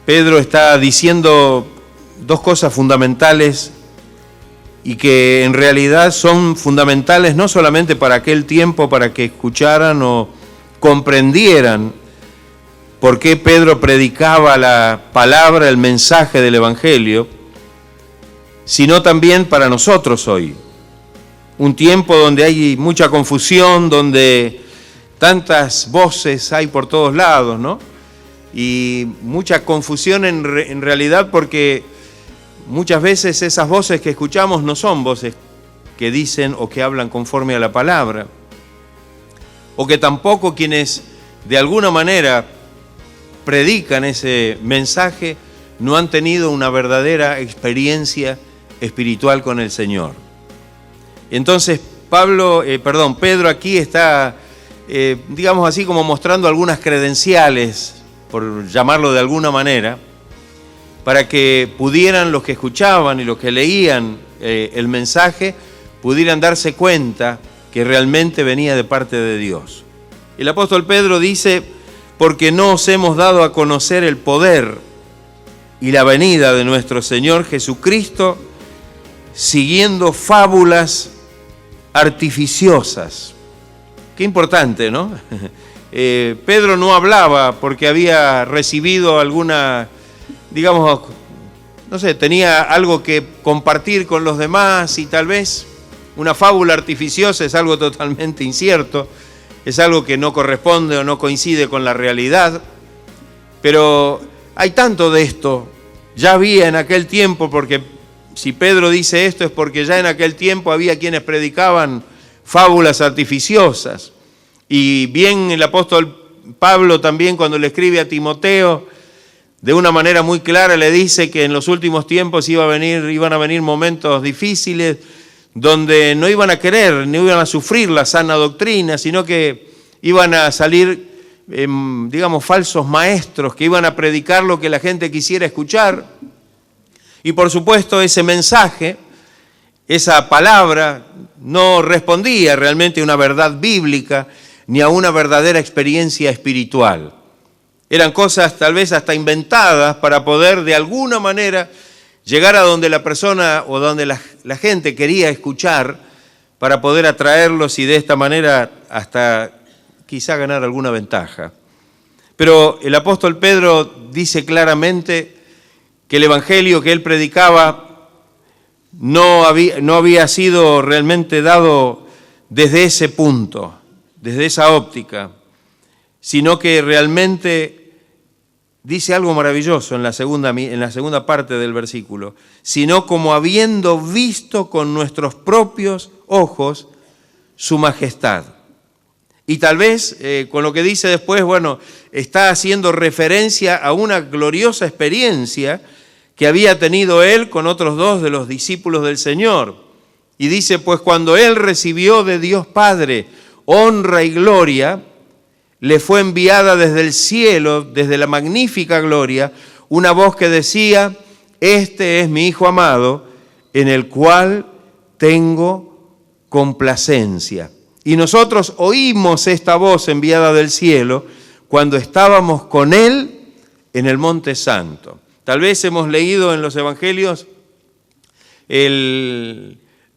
Pedro está diciendo dos cosas fundamentales y que en realidad son fundamentales no solamente para aquel tiempo, para que escucharan o comprendieran por qué Pedro predicaba la palabra, el mensaje del Evangelio, sino también para nosotros hoy. Un tiempo donde hay mucha confusión, donde tantas voces hay por todos lados, ¿no? Y mucha confusión en realidad porque muchas veces esas voces que escuchamos no son voces que dicen o que hablan conforme a la palabra, o que tampoco quienes de alguna manera predican pedro mensaje no han tenido una verdadera experiencia espiritual con el Señor. Entonces Pedro aquí está, digamos así, como mostrando algunas credenciales, por llamarlo de alguna manera, para que pudieran los que escuchaban y los que leían el mensaje, pudieran darse cuenta que realmente venía de parte de Dios. El apóstol Pedro dice, porque no os hemos dado a conocer el poder y la venida de nuestro Señor Jesucristo, siguiendo fábulas artificiosas. Qué importante, ¿no? Pedro no hablaba porque había recibido alguna, digamos, no sé, tenía algo que compartir con los demás y tal vez una fábula artificiosa es algo totalmente incierto, es algo que no corresponde o no coincide con la realidad, pero hay tanto de esto, ya había en aquel tiempo, porque si Pedro dice esto es porque ya en aquel tiempo había quienes predicaban fábulas artificiosas. Y bien el apóstol Pablo también cuando le escribe a Timoteo, de una manera muy clara le dice que en los últimos tiempos iban a venir momentos difíciles donde no iban a querer, no iban a sufrir la sana doctrina, sino que iban a salir, digamos, falsos maestros que iban a predicar lo que la gente quisiera escuchar. Y por supuesto ese mensaje, esa palabra, no respondía realmente a una verdad bíblica ni a una verdadera experiencia espiritual. Eran cosas tal vez hasta inventadas para poder de alguna manera llegar a donde la persona o donde la gente quería escuchar, para poder atraerlos y de esta manera hasta quizá ganar alguna ventaja. Pero el apóstol Pedro dice claramente que el evangelio que él predicaba no había sido realmente dado desde ese punto, desde esa óptica, sino que realmente dice algo maravilloso en la segunda parte del versículo, sino como habiendo visto con nuestros propios ojos su majestad. Y tal vez con lo que dice después, bueno, está haciendo referencia a una gloriosa experiencia que había tenido él con otros dos de los discípulos del Señor. Y dice, pues cuando él recibió de Dios Padre honra y gloria, le fue enviada desde el cielo, desde la magnífica gloria, una voz que decía, este es mi Hijo amado, en el cual tengo complacencia. Y nosotros oímos esta voz enviada del cielo cuando estábamos con él en el Monte Santo. Tal vez hemos leído en los evangelios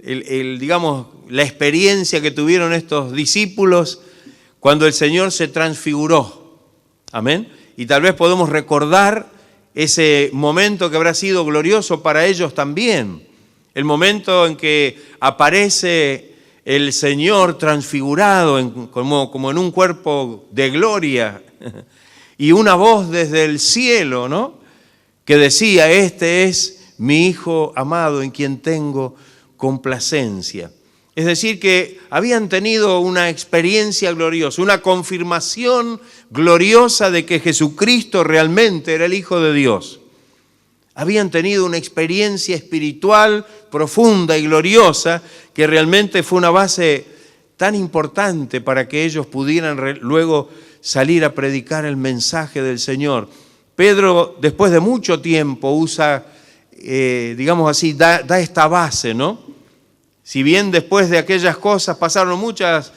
digamos, la experiencia que tuvieron estos discípulos cuando el Señor se transfiguró. Amén. Y tal vez podemos recordar ese momento que habrá sido glorioso para ellos también. El momento en que aparece el Señor transfigurado como en un cuerpo de gloria. Y una voz desde el cielo, ¿no?, que decía, este es mi Hijo amado en quien tengo complacencia. Es decir, que habían tenido una experiencia gloriosa, una confirmación gloriosa de que Jesucristo realmente era el Hijo de Dios. Habían tenido una experiencia espiritual profunda y gloriosa que realmente fue una base tan importante para que ellos pudieran luego salir a predicar el mensaje del Señor. Pedro, después de mucho tiempo, usa, digamos así, da esta base, ¿no? Si bien después de aquellas cosas pasaron muchas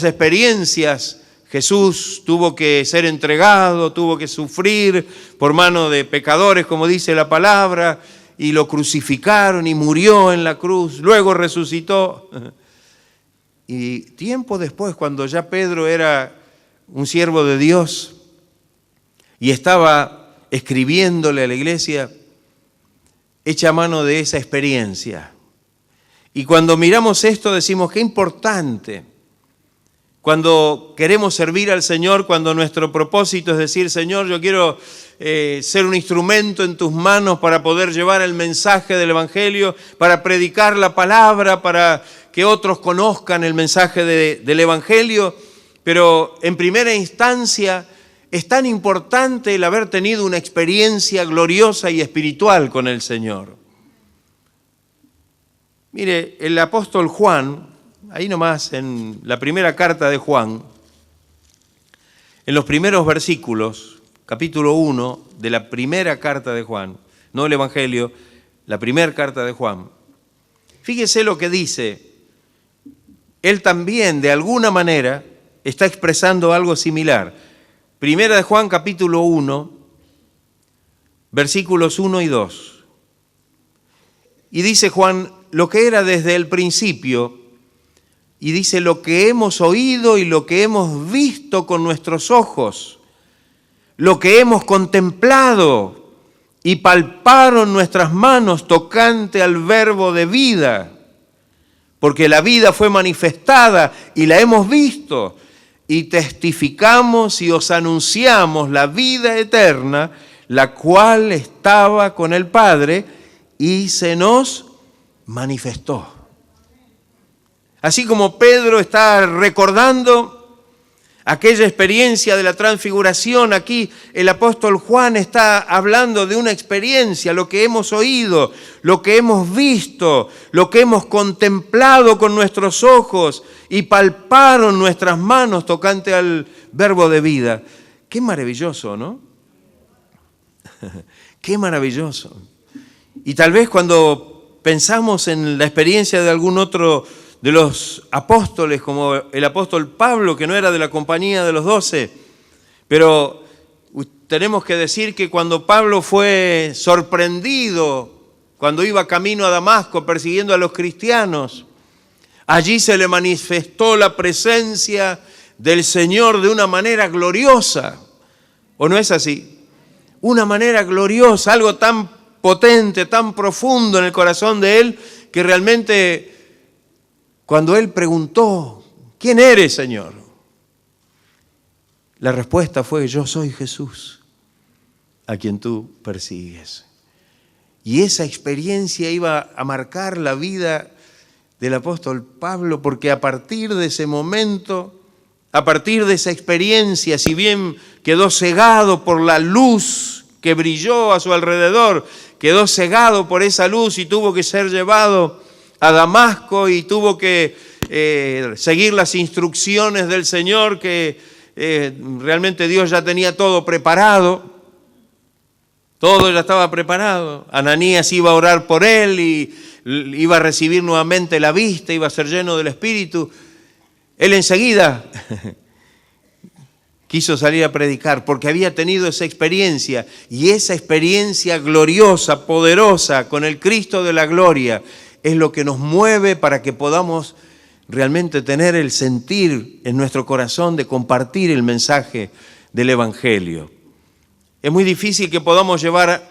experiencias, Jesús tuvo que ser entregado, tuvo que sufrir por mano de pecadores, como dice la palabra, y lo crucificaron y murió en la cruz, luego resucitó. Y tiempo después, cuando ya Pedro era un siervo de Dios y estaba escribiéndole a la iglesia, echa mano de esa experiencia. Y cuando miramos esto decimos, qué importante. Cuando queremos servir al Señor, cuando nuestro propósito es decir, Señor, yo quiero ser un instrumento en tus manos para poder llevar el mensaje del Evangelio, para predicar la palabra, para que otros conozcan el mensaje del Evangelio. Pero en primera instancia es tan importante el haber tenido una experiencia gloriosa y espiritual con el Señor. Mire, el apóstol Juan, ahí nomás en la primera carta de Juan, en los primeros versículos, capítulo 1 de la primera carta de Juan, no el Evangelio, la primera carta de Juan, fíjese lo que dice. Él también, de alguna manera, está expresando algo similar. Primera de Juan, capítulo 1, versículos 1 y 2. Y dice Juan, lo que era desde el principio, y dice lo que hemos oído y lo que hemos visto con nuestros ojos, lo que hemos contemplado y palparon nuestras manos tocante al verbo de vida, porque la vida fue manifestada y la hemos visto, y testificamos y os anunciamos la vida eterna, la cual estaba con el Padre y se nos manifestó. Así como Pedro está recordando aquella experiencia de la transfiguración, aquí el apóstol Juan está hablando de una experiencia, lo que hemos oído, lo que hemos visto, lo que hemos contemplado con nuestros ojos y palparon nuestras manos tocante al verbo de vida. Qué maravilloso, ¿no? Qué maravilloso. Y tal vez cuando pensamos en la experiencia de algún otro de los apóstoles, como el apóstol Pablo, que no era de la compañía de los 12, pero tenemos que decir que cuando Pablo fue sorprendido, cuando iba camino a Damasco persiguiendo a los cristianos, allí se le manifestó la presencia del Señor de una manera gloriosa. ¿O no es así? Una manera gloriosa, algo tan potente, tan profundo en el corazón de él, que realmente cuando él preguntó, ¿quién eres, Señor? La respuesta fue, yo soy Jesús, a quien tú persigues. Y esa experiencia iba a marcar la vida del apóstol Pablo, porque a partir de ese momento, a partir de esa experiencia, si bien quedó cegado por la luz que brilló a su alrededor, quedó cegado por esa luz y tuvo que ser llevado a Damasco y tuvo que seguir las instrucciones del Señor, que realmente Dios ya tenía todo preparado, todo ya estaba preparado. Ananías iba a orar por él y iba a recibir nuevamente la vista, iba a ser lleno del Espíritu. Él enseguida quiso salir a predicar porque había tenido esa experiencia, y esa experiencia gloriosa, poderosa, con el Cristo de la gloria, es lo que nos mueve para que podamos realmente tener el sentir en nuestro corazón de compartir el mensaje del Evangelio. Es muy difícil que podamos llevar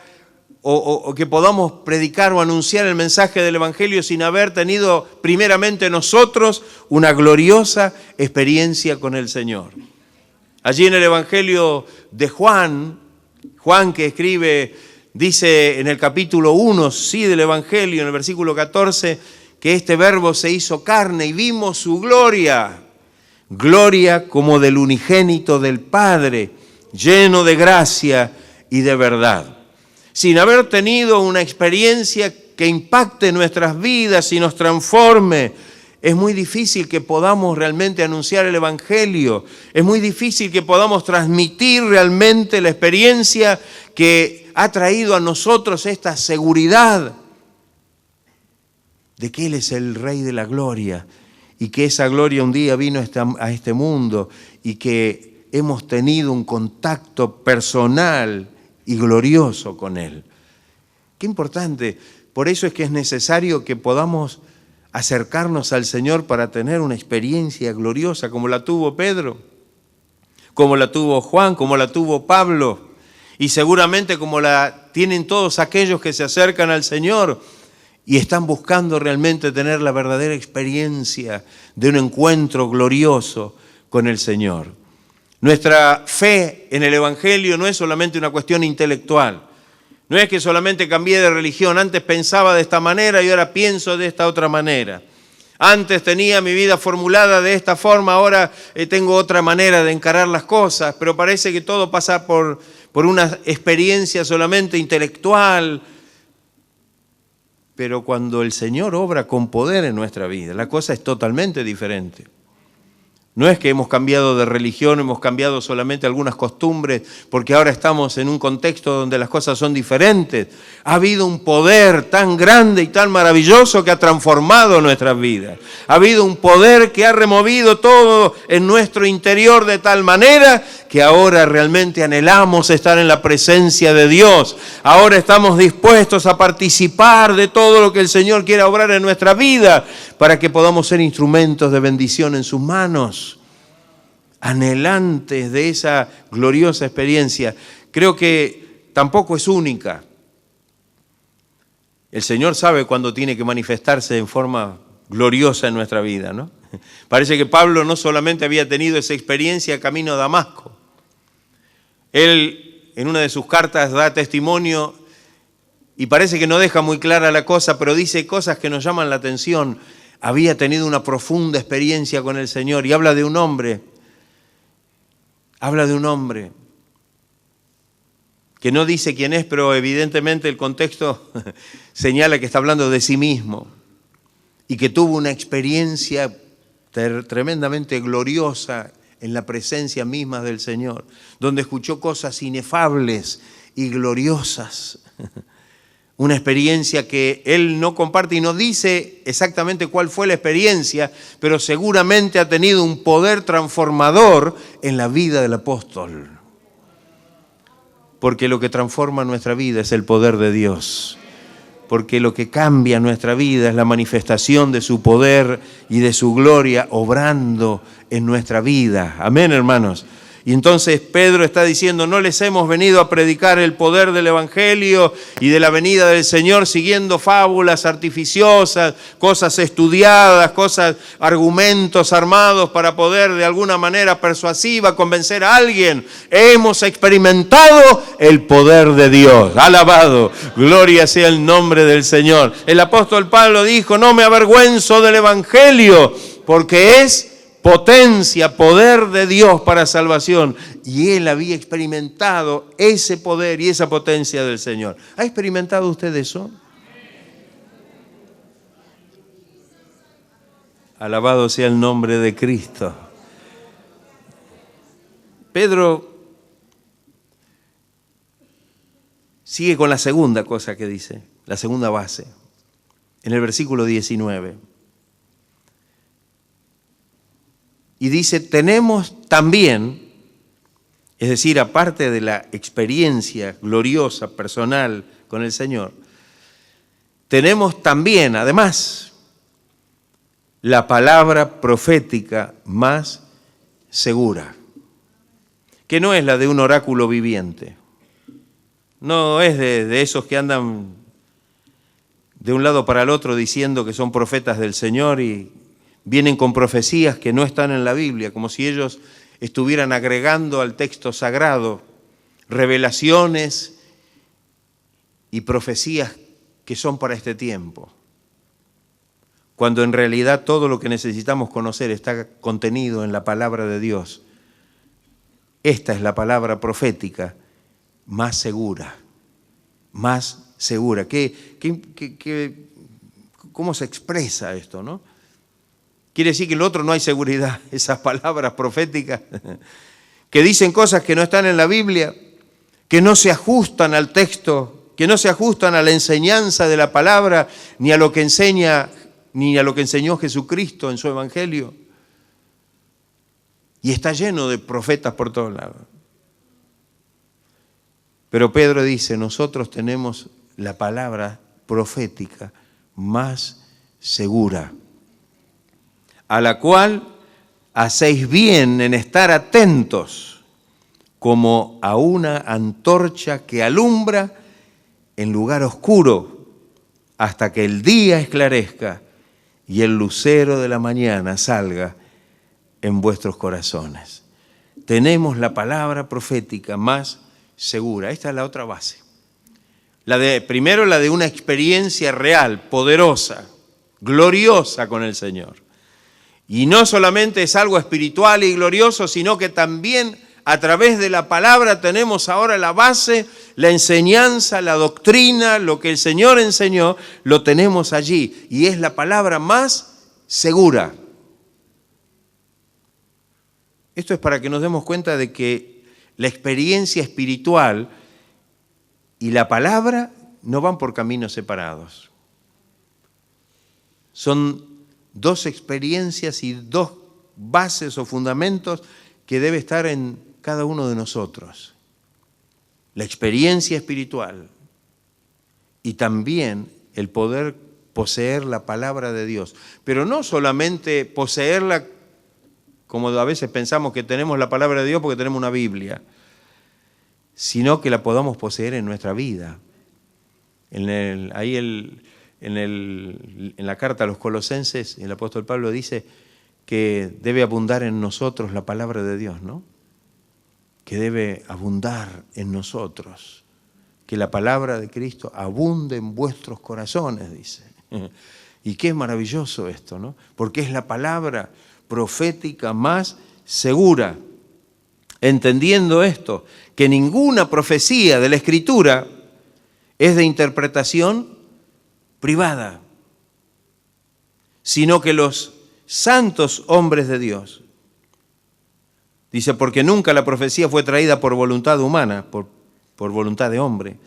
o que podamos predicar o anunciar el mensaje del Evangelio sin haber tenido primeramente nosotros una gloriosa experiencia con el Señor. Allí en el Evangelio de Juan que escribe, dice en el capítulo 1, sí, del Evangelio, en el versículo 14, que este verbo se hizo carne y vimos su gloria, gloria como del unigénito del Padre, lleno de gracia y de verdad. Sin haber tenido una experiencia que impacte nuestras vidas y nos transforme, es muy difícil que podamos realmente anunciar el Evangelio. Es muy difícil que podamos transmitir realmente la experiencia que ha traído a nosotros esta seguridad de que Él es el Rey de la Gloria y que esa gloria un día vino a este mundo y que hemos tenido un contacto personal y glorioso con Él. Qué importante. Por eso es que es necesario que podamos acercarnos al Señor para tener una experiencia gloriosa como la tuvo Pedro, como la tuvo Juan, como la tuvo Pablo, y seguramente como la tienen todos aquellos que se acercan al Señor y están buscando realmente tener la verdadera experiencia de un encuentro glorioso con el Señor. Nuestra fe en el Evangelio no es solamente una cuestión intelectual. No es que solamente cambié de religión, antes pensaba de esta manera y ahora pienso de esta otra manera. Antes tenía mi vida formulada de esta forma, ahora tengo otra manera de encarar las cosas, pero parece que todo pasa por una experiencia solamente intelectual. Pero cuando el Señor obra con poder en nuestra vida, la cosa es totalmente diferente. No es que hemos cambiado de religión, hemos cambiado solamente algunas costumbres, porque ahora estamos en un contexto donde las cosas son diferentes. Ha habido un poder tan grande y tan maravilloso que ha transformado nuestras vidas. Ha habido un poder que ha removido todo en nuestro interior de tal manera que ahora realmente anhelamos estar en la presencia de Dios. Ahora estamos dispuestos a participar de todo lo que el Señor quiere obrar en nuestra vida para que podamos ser instrumentos de bendición en sus manos, anhelantes de esa gloriosa experiencia. Creo que tampoco es única. El Señor sabe cuándo tiene que manifestarse en forma gloriosa en nuestra vida, ¿no? Parece que Pablo no solamente había tenido esa experiencia camino a Damasco. Él en una de sus cartas da testimonio y parece que no deja muy clara la cosa, pero dice cosas que nos llaman la atención. Había tenido una profunda experiencia con el Señor y habla de un hombre que no dice quién es, pero evidentemente el contexto señala que está hablando de sí mismo y que tuvo una experiencia tremendamente gloriosa en la presencia misma del Señor, donde escuchó cosas inefables y gloriosas. Una experiencia que él no comparte y no dice exactamente cuál fue la experiencia, pero seguramente ha tenido un poder transformador en la vida del apóstol. Porque lo que transforma nuestra vida es el poder de Dios. Porque lo que cambia nuestra vida es la manifestación de su poder y de su gloria obrando en nuestra vida. Amén, hermanos. Y entonces Pedro está diciendo, no les hemos venido a predicar el poder del Evangelio y de la venida del Señor siguiendo fábulas artificiosas, cosas estudiadas, argumentos armados para poder de alguna manera persuasiva convencer a alguien. Hemos experimentado el poder de Dios. Alabado, gloria sea el nombre del Señor. El apóstol Pablo dijo, no me avergüenzo del Evangelio porque es potencia, poder de Dios para salvación. Y él había experimentado ese poder y esa potencia del Señor. ¿Ha experimentado usted eso? Alabado sea el nombre de Cristo. Pedro sigue con la segunda cosa que dice, la segunda base, en el versículo 19. Y dice, tenemos también, es decir, aparte de la experiencia gloriosa, personal con el Señor, tenemos también, además, la palabra profética más segura, que no es la de un oráculo viviente, no es de esos que andan de un lado para el otro diciendo que son profetas del Señor y vienen con profecías que no están en la Biblia, como si ellos estuvieran agregando al texto sagrado revelaciones y profecías que son para este tiempo, cuando en realidad todo lo que necesitamos conocer está contenido en la palabra de Dios. Esta es la palabra profética más segura, más segura. ¿Cómo se expresa esto, no? Quiere decir que en lo otro no hay seguridad. Esas palabras proféticas que dicen cosas que no están en la Biblia, que no se ajustan al texto, que no se ajustan a la enseñanza de la palabra, ni a lo que enseña ni a lo que enseñó Jesucristo en su Evangelio. Y está lleno de profetas por todos lados. Pero Pedro dice, nosotros tenemos la palabra profética más segura, a la cual hacéis bien en estar atentos, como a una antorcha que alumbra en lugar oscuro, hasta que el día esclarezca y el lucero de la mañana salga en vuestros corazones. Tenemos la palabra profética más segura. Esta es la otra base. Primero la de una experiencia real, poderosa, gloriosa con el Señor. Y no solamente es algo espiritual y glorioso, sino que también a través de la palabra tenemos ahora la base, la enseñanza, la doctrina, lo que el Señor enseñó, lo tenemos allí. Y es la palabra más segura. Esto es para que nos demos cuenta de que la experiencia espiritual y la palabra no van por caminos separados. Son dos experiencias y dos bases o fundamentos que debe estar en cada uno de nosotros. La experiencia espiritual y también el poder poseer la palabra de Dios. Pero no solamente poseerla como a veces pensamos que tenemos la palabra de Dios porque tenemos una Biblia, sino que la podamos poseer en nuestra vida. En la carta a los Colosenses, el apóstol Pablo dice que debe abundar en nosotros la palabra de Dios, ¿no? Que debe abundar en nosotros, que la palabra de Cristo abunde en vuestros corazones, dice. Y qué maravilloso esto, ¿no? Porque es la palabra profética más segura. Entendiendo esto, que ninguna profecía de la Escritura es de interpretación privada, sino que los santos hombres de Dios, dice, porque nunca la profecía fue traída por voluntad humana, por voluntad de hombre,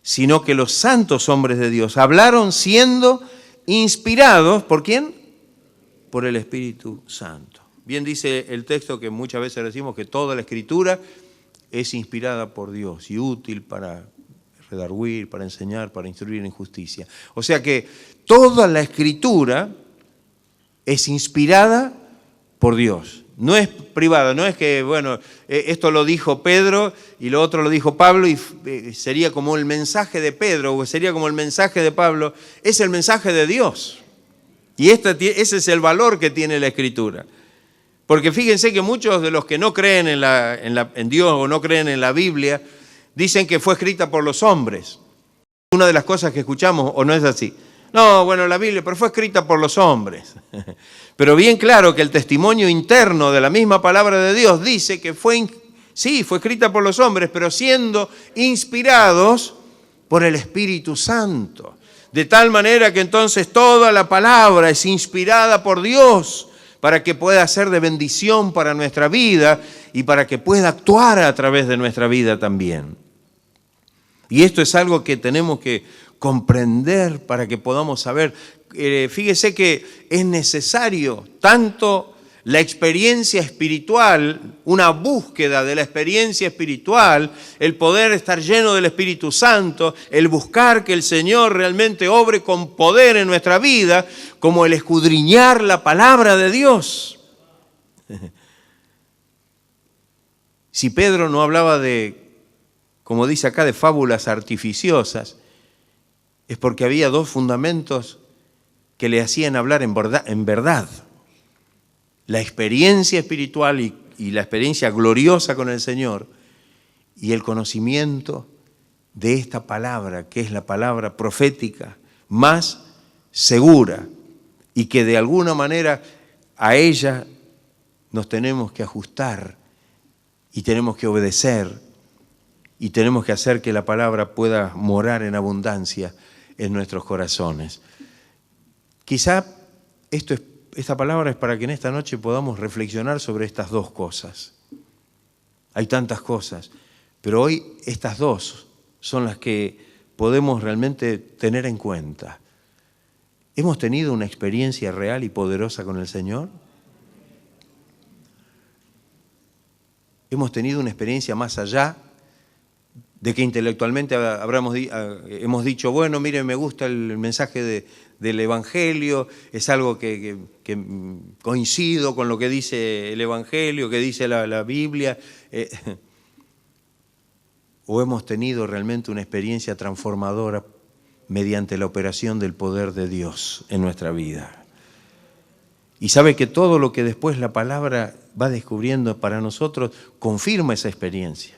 sino que los santos hombres de Dios hablaron siendo inspirados, ¿por quién? Por el Espíritu Santo. Bien dice el texto que muchas veces decimos que toda la Escritura es inspirada por Dios y útil para redarguir, para enseñar, para instruir en justicia. O sea que toda la Escritura es inspirada por Dios. No es privada, no es que, bueno, esto lo dijo Pedro y lo otro lo dijo Pablo y sería como el mensaje de Pedro o sería como el mensaje de Pablo. Es el mensaje de Dios. Y ese es el valor que tiene la Escritura. Porque fíjense que muchos de los que no creen en Dios o no creen en la Biblia, dicen que fue escrita por los hombres. Una de las cosas que escuchamos, ¿o no es así? No, bueno, la Biblia, pero fue escrita por los hombres. Pero bien claro que el testimonio interno de la misma palabra de Dios dice que fue escrita por los hombres, pero siendo inspirados por el Espíritu Santo. De tal manera que entonces toda la palabra es inspirada por Dios para que pueda ser de bendición para nuestra vida y para que pueda actuar a través de nuestra vida también. Y esto es algo que tenemos que comprender para que podamos saber. Fíjese que es necesario tanto la experiencia espiritual, una búsqueda de la experiencia espiritual, el poder estar lleno del Espíritu Santo, el buscar que el Señor realmente obre con poder en nuestra vida, como el escudriñar la palabra de Dios. Si Pedro no hablaba de, como dice acá, de fábulas artificiosas, es porque había dos fundamentos que le hacían hablar en verdad. La experiencia espiritual y la experiencia gloriosa con el Señor y el conocimiento de esta palabra, que es la palabra profética más segura y que de alguna manera a ella nos tenemos que ajustar y tenemos que obedecer y tenemos que hacer que la palabra pueda morar en abundancia en nuestros corazones. Quizá esta palabra es para que en esta noche podamos reflexionar sobre estas dos cosas. Hay tantas cosas, pero hoy estas dos son las que podemos realmente tener en cuenta. ¿Hemos tenido una experiencia real y poderosa con el Señor? ¿Hemos tenido una experiencia más allá de que intelectualmente hemos dicho, bueno, mire, me gusta el mensaje del Evangelio, es algo que coincido con lo que dice el Evangelio, que dice la Biblia? ¿O hemos tenido realmente una experiencia transformadora mediante la operación del poder de Dios en nuestra vida? Y sabe que todo lo que después la palabra va descubriendo para nosotros confirma esa experiencia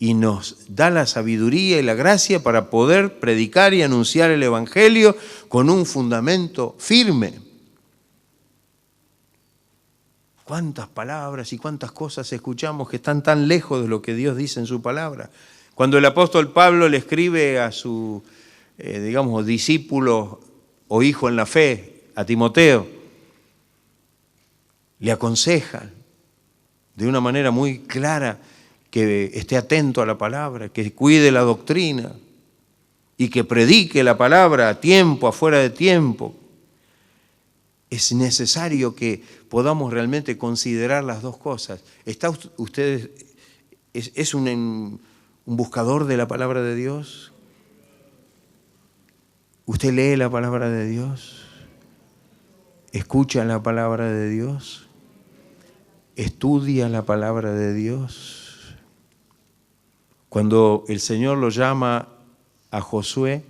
y nos da la sabiduría y la gracia para poder predicar y anunciar el Evangelio con un fundamento firme. ¿Cuántas palabras y cuántas cosas escuchamos que están tan lejos de lo que Dios dice en su palabra? Cuando el apóstol Pablo le escribe a su, discípulo o hijo en la fe, a Timoteo, le aconseja de una manera muy clara que esté atento a la palabra, que cuide la doctrina y que predique la palabra a tiempo, afuera de tiempo. Es necesario que podamos realmente considerar las dos cosas. ¿Está usted, es un buscador de la palabra de Dios? ¿Usted lee la palabra de Dios? ¿Escucha la palabra de Dios? ¿Estudia la palabra de Dios? Cuando el Señor lo llama a Josué,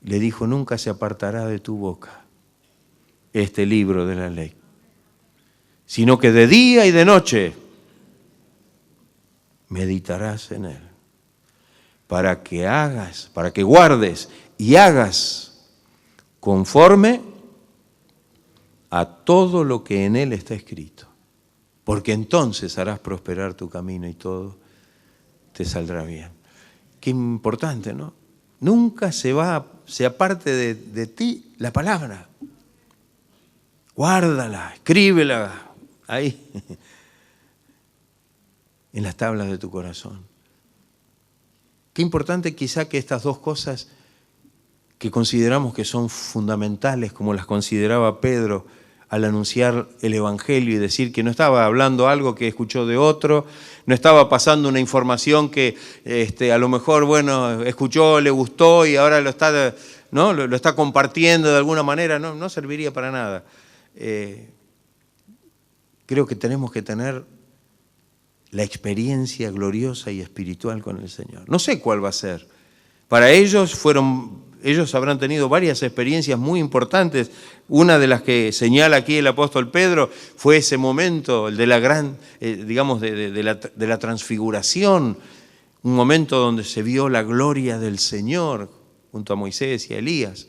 le dijo, nunca se apartará de tu boca este libro de la ley, sino que de día y de noche meditarás en él, para que guardes y hagas conforme a todo lo que en él está escrito, porque entonces harás prosperar tu camino y todo te saldrá bien. Qué importante, ¿no? Nunca se aparte de ti la palabra. Guárdala, escríbela ahí, en las tablas de tu corazón. Qué importante quizá que estas dos cosas que consideramos que son fundamentales, como las consideraba Pedro al anunciar el Evangelio y decir que no estaba hablando algo que escuchó de otro, no estaba pasando una información que a lo mejor, escuchó, le gustó y ahora lo está compartiendo de alguna manera, no serviría para nada. Creo que tenemos que tener la experiencia gloriosa y espiritual con el Señor. No sé cuál va a ser. Para ellos habrán tenido varias experiencias muy importantes. Una de las que señala aquí el apóstol Pedro fue ese momento, el de la gran, de la transfiguración, un momento donde se vio la gloria del Señor junto a Moisés y a Elías.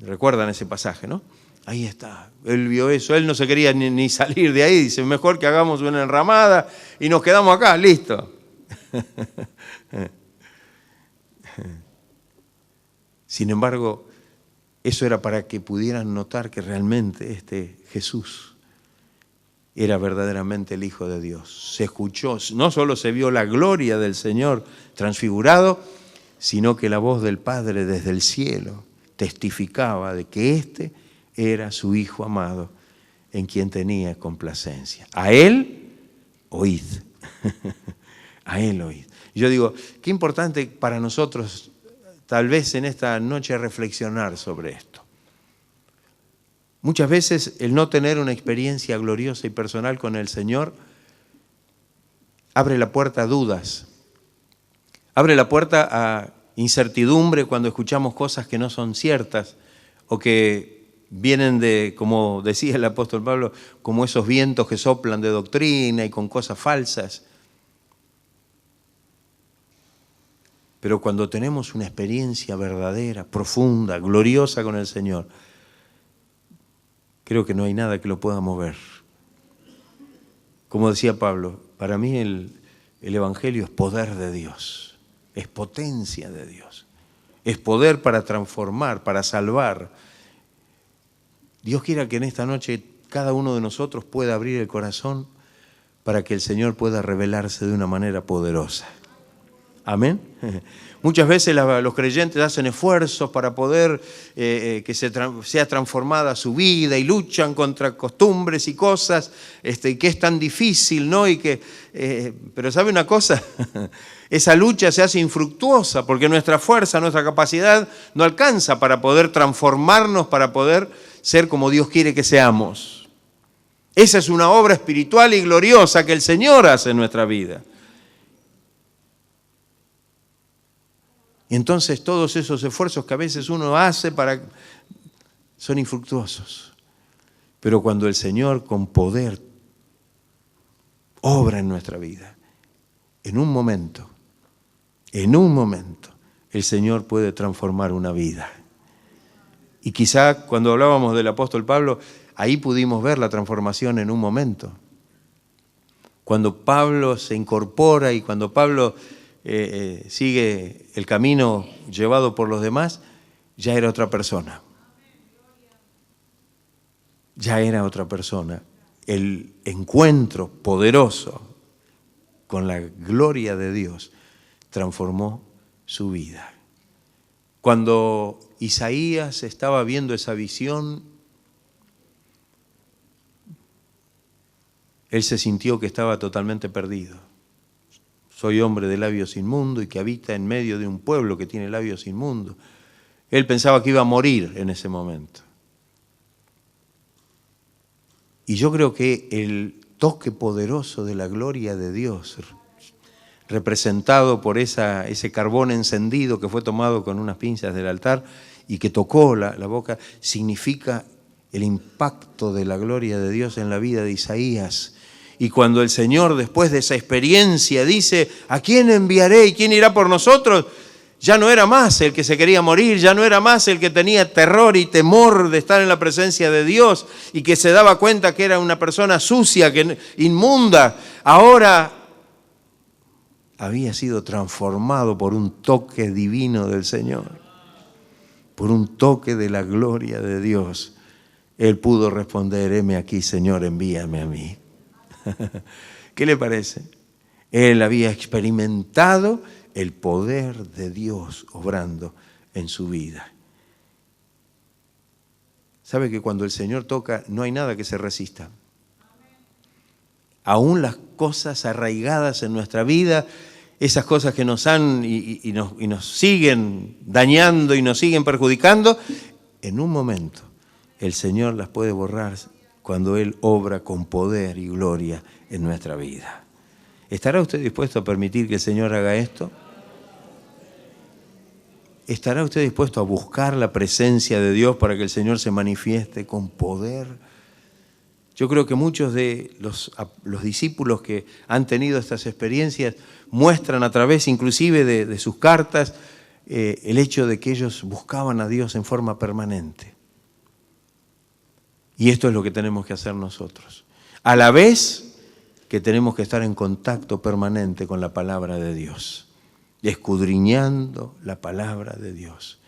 ¿Recuerdan ese pasaje, no? Ahí está, él vio eso, él no se quería ni salir de ahí, dice, mejor que hagamos una enramada y nos quedamos acá, listo. Sin embargo, eso era para que pudieran notar que realmente este Jesús era verdaderamente el Hijo de Dios. Se escuchó, no solo se vio la gloria del Señor transfigurado, sino que la voz del Padre desde el cielo testificaba de que este era su Hijo amado, en quien tenía complacencia. A Él oíd. A Él oíd. Yo digo, qué importante para nosotros, tal vez en esta noche, reflexionar sobre esto. Muchas veces el no tener una experiencia gloriosa y personal con el Señor abre la puerta a dudas, abre la puerta a incertidumbre cuando escuchamos cosas que no son ciertas o que vienen de, como decía el apóstol Pablo, como esos vientos que soplan de doctrina y con cosas falsas. Pero cuando tenemos una experiencia verdadera, profunda, gloriosa con el Señor, creo que no hay nada que lo pueda mover. Como decía Pablo, para mí el Evangelio es poder de Dios, es potencia de Dios, es poder para transformar, para salvar. Dios quiera que en esta noche cada uno de nosotros pueda abrir el corazón para que el Señor pueda revelarse de una manera poderosa. Amén. Muchas veces los creyentes hacen esfuerzos para poder que sea transformada su vida y luchan contra costumbres y cosas, y que es tan difícil, ¿no? Pero ¿sabe una cosa? Esa lucha se hace infructuosa porque nuestra fuerza, nuestra capacidad no alcanza para poder transformarnos, para poder ser como Dios quiere que seamos. Esa es una obra espiritual y gloriosa que el Señor hace en nuestra vida. Y entonces todos esos esfuerzos que a veces uno hace son infructuosos. Pero cuando el Señor con poder obra en nuestra vida, en un momento, el Señor puede transformar una vida. Y quizá cuando hablábamos del apóstol Pablo, ahí pudimos ver la transformación en un momento. Cuando Pablo se incorpora y cuando Pablo sigue el camino llevado por los demás, ya era otra persona. Ya era otra persona. El encuentro poderoso con la gloria de Dios transformó su vida. Cuando Isaías estaba viendo esa visión, él se sintió que estaba totalmente perdido. Soy hombre de labios inmundos y que habita en medio de un pueblo que tiene labios inmundos. Él pensaba que iba a morir en ese momento. Y yo creo que el toque poderoso de la gloria de Dios, representado por ese carbón encendido que fue tomado con unas pinzas del altar y que tocó la boca, significa el impacto de la gloria de Dios en la vida de Isaías. Y cuando el Señor, después de esa experiencia, dice, ¿a quién enviaré y quién irá por nosotros? Ya no era más el que se quería morir, ya no era más el que tenía terror y temor de estar en la presencia de Dios y que se daba cuenta que era una persona sucia, inmunda. Ahora había sido transformado por un toque divino del Señor, por un toque de la gloria de Dios. Él pudo responder, heme aquí, Señor, envíame a mí. ¿Qué le parece? Él había experimentado el poder de Dios obrando en su vida. ¿Sabe que cuando el Señor toca no hay nada que se resista? Aún las cosas arraigadas en nuestra vida, esas cosas que nos han y nos siguen dañando y nos siguen perjudicando, en un momento el Señor las puede borrar cuando Él obra con poder y gloria en nuestra vida. ¿Estará usted dispuesto a permitir que el Señor haga esto? ¿Estará usted dispuesto a buscar la presencia de Dios para que el Señor se manifieste con poder? Yo creo que muchos de los discípulos que han tenido estas experiencias muestran a través inclusive de sus cartas el hecho de que ellos buscaban a Dios en forma permanente. Y esto es lo que tenemos que hacer nosotros. A la vez que tenemos que estar en contacto permanente con la palabra de Dios, escudriñando la palabra de Dios,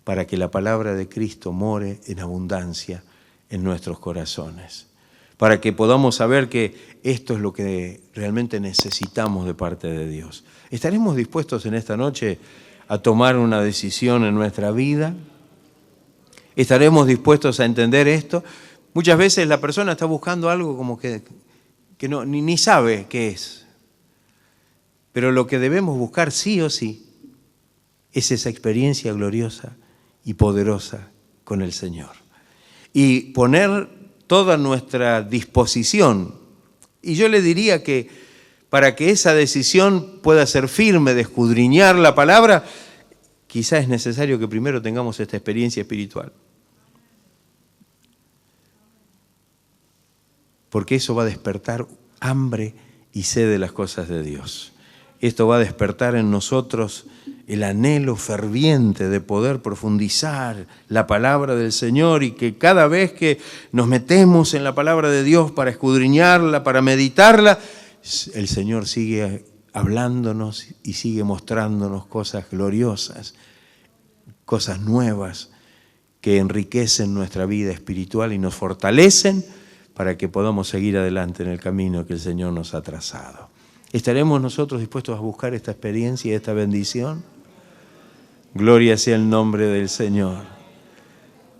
para que la palabra de Cristo more en abundancia en nuestros corazones, para que podamos saber que esto es lo que realmente necesitamos de parte de Dios. ¿Estaremos dispuestos en esta noche a tomar una decisión en nuestra vida? ¿Estaremos dispuestos a entender esto? Muchas veces la persona está buscando algo como que no, ni sabe qué es. Pero lo que debemos buscar sí o sí es esa experiencia gloriosa y poderosa con el Señor. Y poner toda nuestra disposición. Y yo le diría que para que esa decisión pueda ser firme de escudriñar la palabra, quizás es necesario que primero tengamos esta experiencia espiritual. Porque eso va a despertar hambre y sed de las cosas de Dios. Esto va a despertar en nosotros el anhelo ferviente de poder profundizar la palabra del Señor y que cada vez que nos metemos en la palabra de Dios para escudriñarla, para meditarla, el Señor sigue hablándonos y sigue mostrándonos cosas gloriosas, cosas nuevas que enriquecen nuestra vida espiritual y nos fortalecen para que podamos seguir adelante en el camino que el Señor nos ha trazado. ¿Estaremos nosotros dispuestos a buscar esta experiencia y esta bendición? Gloria sea el nombre del Señor.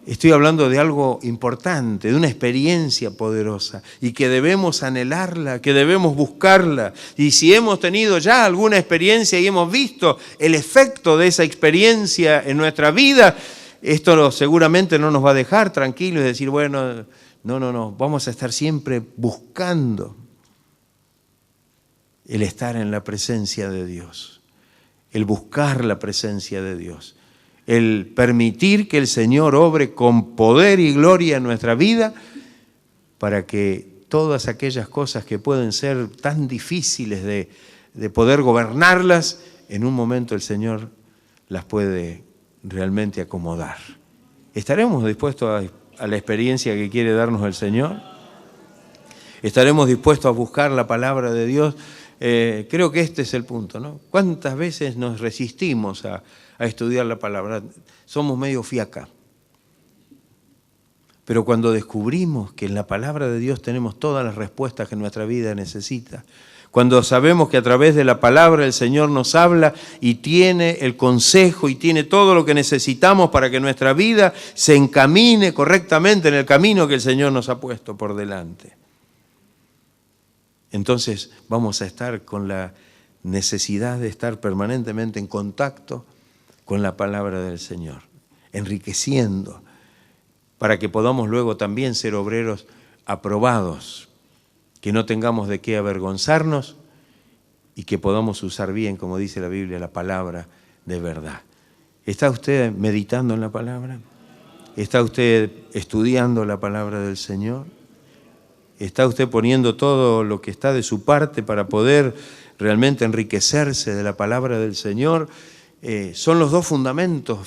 Estoy hablando de algo importante, de una experiencia poderosa y que debemos anhelarla, que debemos buscarla. Y si hemos tenido ya alguna experiencia y hemos visto el efecto de esa experiencia en nuestra vida, esto seguramente no nos va a dejar tranquilos y decir, bueno, no, vamos a estar siempre buscando el estar en la presencia de Dios, el buscar la presencia de Dios. El permitir que el Señor obre con poder y gloria en nuestra vida para que todas aquellas cosas que pueden ser tan difíciles de poder gobernarlas, en un momento el Señor las puede realmente acomodar. ¿Estaremos dispuestos a la experiencia que quiere darnos el Señor? ¿Estaremos dispuestos a buscar la palabra de Dios? Creo que este es el punto, ¿no? ¿Cuántas veces nos resistimos a estudiar la palabra? Somos medio fiaca. Pero cuando descubrimos que en la palabra de Dios tenemos todas las respuestas que nuestra vida necesita, cuando sabemos que a través de la palabra el Señor nos habla y tiene el consejo y tiene todo lo que necesitamos para que nuestra vida se encamine correctamente en el camino que el Señor nos ha puesto por delante, entonces vamos a estar con la necesidad de estar permanentemente en contacto con la palabra del Señor, enriqueciendo, para que podamos luego también ser obreros aprobados, que no tengamos de qué avergonzarnos y que podamos usar bien, como dice la Biblia, la palabra de verdad. ¿Está usted meditando en la palabra? ¿Está usted estudiando la palabra del Señor? ¿Está usted poniendo todo lo que está de su parte para poder realmente enriquecerse de la palabra del Señor? Son los dos fundamentos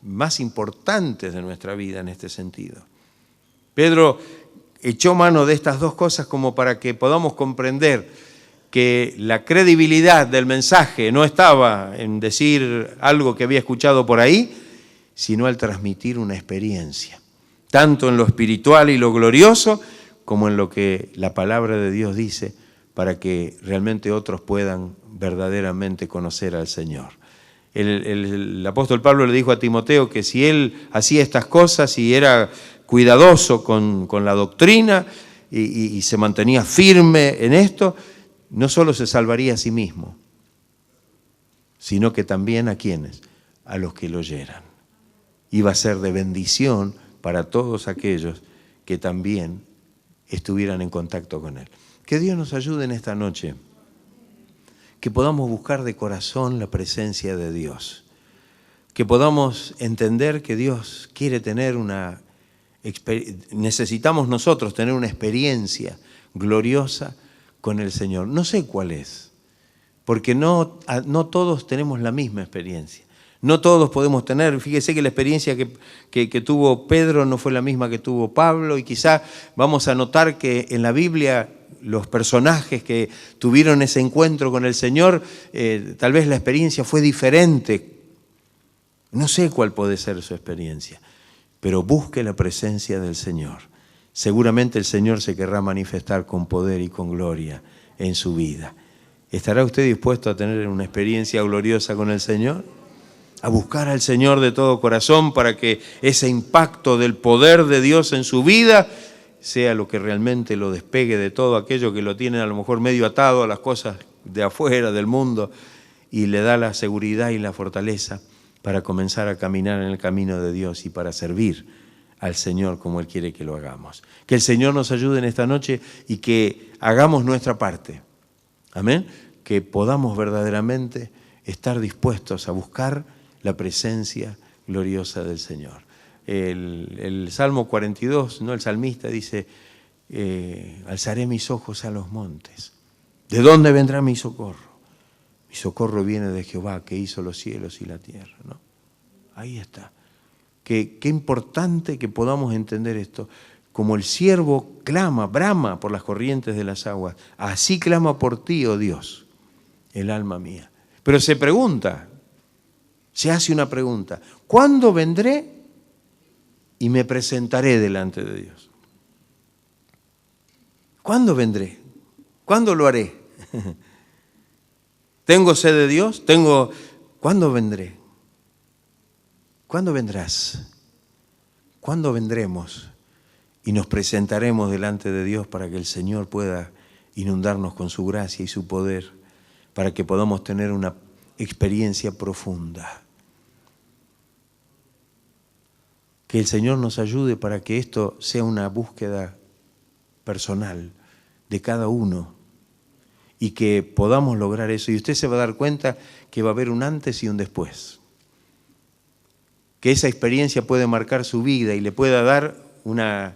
más importantes de nuestra vida en este sentido. Pedro echó mano de estas dos cosas como para que podamos comprender que la credibilidad del mensaje no estaba en decir algo que había escuchado por ahí, sino al transmitir una experiencia, tanto en lo espiritual y lo glorioso, como en lo que la palabra de Dios dice, para que realmente otros puedan verdaderamente conocer al Señor. El apóstol Pablo le dijo a Timoteo que si él hacía estas cosas y era cuidadoso con la doctrina y se mantenía firme en esto, no solo se salvaría a sí mismo, sino que también a quienes, a los que lo oyeran. Iba a ser de bendición para todos aquellos que también estuvieran en contacto con Él. Que Dios nos ayude en esta noche, que podamos buscar de corazón la presencia de Dios, que podamos entender que Dios quiere tener necesitamos nosotros tener una experiencia gloriosa con el Señor. No sé cuál es, porque no todos tenemos la misma experiencia. No todos podemos tener, fíjese que la experiencia que tuvo Pedro no fue la misma que tuvo Pablo, y quizá vamos a notar que en la Biblia los personajes que tuvieron ese encuentro con el Señor, tal vez la experiencia fue diferente. No sé cuál puede ser su experiencia, pero busque la presencia del Señor. Seguramente el Señor se querrá manifestar con poder y con gloria en su vida. ¿Estará usted dispuesto a tener una experiencia gloriosa con el Señor? A buscar al Señor de todo corazón para que ese impacto del poder de Dios en su vida sea lo que realmente lo despegue de todo aquello que lo tiene a lo mejor medio atado a las cosas de afuera, del mundo, y le da la seguridad y la fortaleza para comenzar a caminar en el camino de Dios y para servir al Señor como Él quiere que lo hagamos. Que el Señor nos ayude en esta noche y que hagamos nuestra parte. Amén. Que podamos verdaderamente estar dispuestos a buscar la presencia gloriosa del Señor. El Salmo 42, ¿no? El salmista dice, alzaré mis ojos a los montes. ¿De dónde vendrá mi socorro? Mi socorro viene de Jehová, que hizo los cielos y la tierra, ¿no? Ahí está. Qué importante que podamos entender esto. Como el siervo clama, brama por las corrientes de las aguas, así clama por ti, oh Dios, el alma mía. Pero se pregunta, se hace una pregunta: ¿cuándo vendré y me presentaré delante de Dios? ¿Cuándo vendré? ¿Cuándo lo haré? ¿Tengo sed de Dios? ¿Cuándo vendré? ¿Cuándo vendrás? ¿Cuándo vendremos? Y nos presentaremos delante de Dios para que el Señor pueda inundarnos con su gracia y su poder, para que podamos tener una experiencia profunda. Que el Señor nos ayude para que esto sea una búsqueda personal de cada uno y que podamos lograr eso. Y usted se va a dar cuenta que va a haber un antes y un después. Que esa experiencia puede marcar su vida y le pueda dar una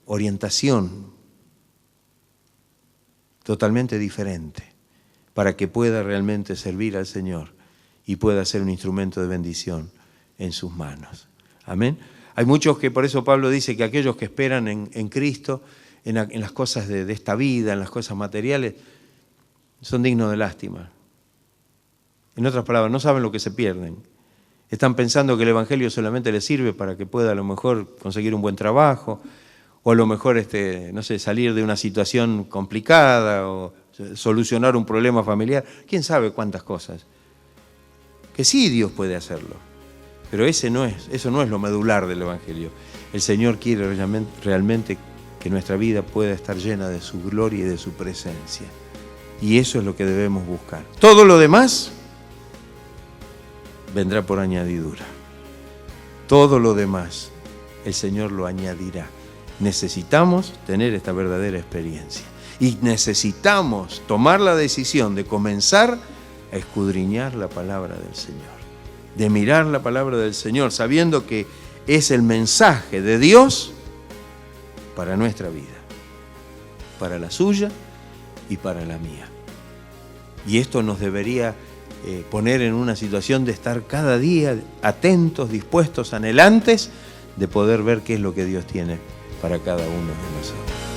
orientación totalmente diferente para que pueda realmente servir al Señor y pueda ser un instrumento de bendición en sus manos. Amén. Hay muchos que, por eso Pablo dice que aquellos que esperan en Cristo, en las cosas de esta vida, en las cosas materiales, son dignos de lástima. En otras palabras, no saben lo que se pierden. Están pensando que el Evangelio solamente les sirve para que pueda a lo mejor conseguir un buen trabajo, o a lo mejor, no sé, salir de una situación complicada, o solucionar un problema familiar. ¿Quién sabe cuántas cosas? Que sí, Dios puede hacerlo. Pero eso no es lo medular del Evangelio. El Señor quiere realmente que nuestra vida pueda estar llena de su gloria y de su presencia. Y eso es lo que debemos buscar. Todo lo demás vendrá por añadidura. Todo lo demás el Señor lo añadirá. Necesitamos tener esta verdadera experiencia. Y necesitamos tomar la decisión de comenzar a escudriñar la palabra del Señor. De mirar la palabra del Señor, sabiendo que es el mensaje de Dios para nuestra vida, para la suya y para la mía. Y esto nos debería poner en una situación de estar cada día atentos, dispuestos, anhelantes de poder ver qué es lo que Dios tiene para cada uno de nosotros.